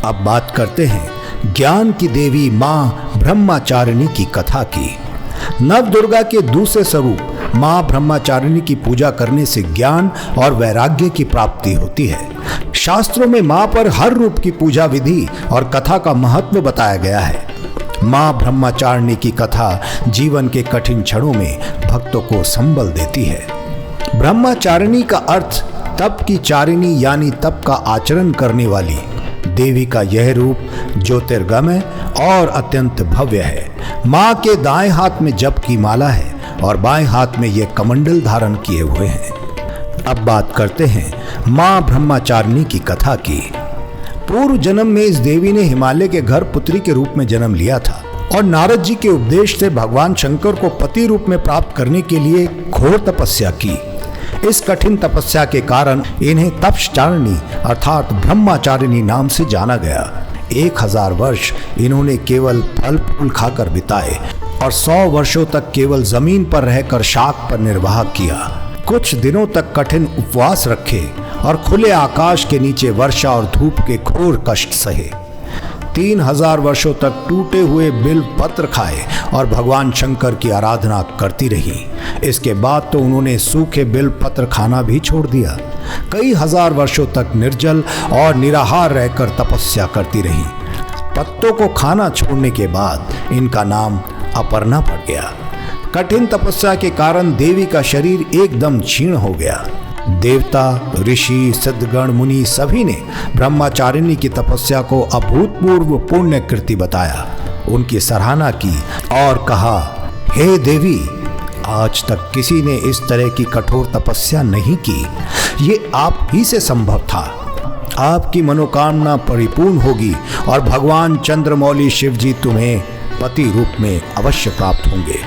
अब बात करते हैं ज्ञान की देवी माँ ब्रह्मचारिणी की कथा की। नवदुर्गा के दूसरे स्वरूप माँ ब्रह्मचारिणी की पूजा करने से ज्ञान और वैराग्य की प्राप्ति होती है। शास्त्रों में माँ पर हर रूप की पूजा विधि और कथा का महत्व बताया गया है। माँ ब्रह्मचारिणी की कथा जीवन के कठिन क्षणों में भक्तों को संबल देती है। ब्रह्मचारिणी का अर्थ तप की चारिणी यानी तप का आचरण करने वाली देवी का यह रूप ज्योतिर्गमय और अत्यंत भव्य है। माँ के दाएं हाथ में जप की माला है और बाएं हाथ में यह कमंडल धारण किए हुए हैं। अब बात करते हैं माँ ब्रह्मचारिणी की कथा की। पूर्व जन्म में इस देवी ने हिमालय के घर पुत्री के रूप में जन्म लिया था और नारद जी के उपदेश से भगवान शंकर को पति रूप में प्राप्त करने के लिए घोर तपस्या की। इस कठिन तपस्या के कारण इन्हें तपश्चारिणी अर्थात ब्रह्मचारिणी नाम से जाना गया। 1000 वर्ष इन्होंने केवल फल फूल खाकर बिताए और 100 वर्षों तक केवल जमीन पर रहकर शाक पर निर्वाह किया। कुछ दिनों तक कठिन उपवास रखे और खुले आकाश के नीचे वर्षा और धूप के घोर कष्ट सहे। 3000 वर्षों तक टूटे हुए बिल्व पत्र खाए और भगवान शंकर की आराधना करती रही। इसके बाद तो उन्होंने सूखे बिल्व पत्र खाना भी छोड़ दिया। कई हजार वर्षों तक निर्जल और निराहार रहकर तपस्या करती रही। पत्तों को खाना छोड़ने के बाद इनका नाम अपर्णा पड़ गया। कठिन तपस्या के कारण देवी का शरीर एकदम क्षीण हो गया। देवता, ऋषि, सिद्धगण, मुनि सभी ने ब्रह्मचारिणी की तपस्या को अभूतपूर्व पुण्य कृति बताया, उनकी सराहना की और कहा, हे देवी, आज तक किसी ने इस तरह की कठोर तपस्या नहीं की। ये आप ही से संभव था। आपकी मनोकामना परिपूर्ण होगी और भगवान चंद्रमौली शिव जी तुम्हें पति रूप में अवश्य प्राप्त होंगे।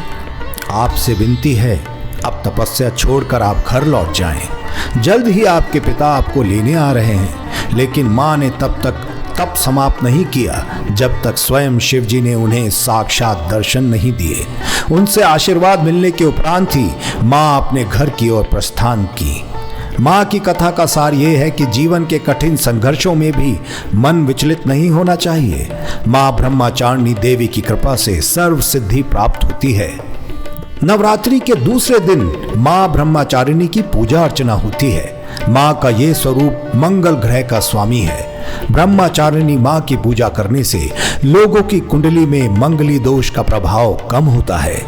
आपसे विनती है, अब तपस्या छोड़कर आप घर लौट जाएं। जल्द ही आपके पिता आपको लेने आ रहे हैं। लेकिन माँ ने तब तक तप समाप्त नहीं किया जब तक स्वयं शिव जी ने उन्हें साक्षात दर्शन नहीं दिए। उनसे आशीर्वाद मिलने के उपरांत ही माँ अपने घर की ओर प्रस्थान की। माँ की कथा का सार ये है कि जीवन के कठिन संघर्षों में भी मन विचलित नहीं होना चाहिए। माँ ब्रह्मचारिणी देवी की कृपा से सर्व सिद्धि प्राप्त होती है। नवरात्रि के दूसरे दिन माँ ब्रह्मचारिणी की पूजा अर्चना होती है। माँ का ये स्वरूप मंगल ग्रह का स्वामी है। ब्रह्मचारिणी माँ की पूजा करने से लोगों की कुंडली में मंगली दोष का प्रभाव कम होता है।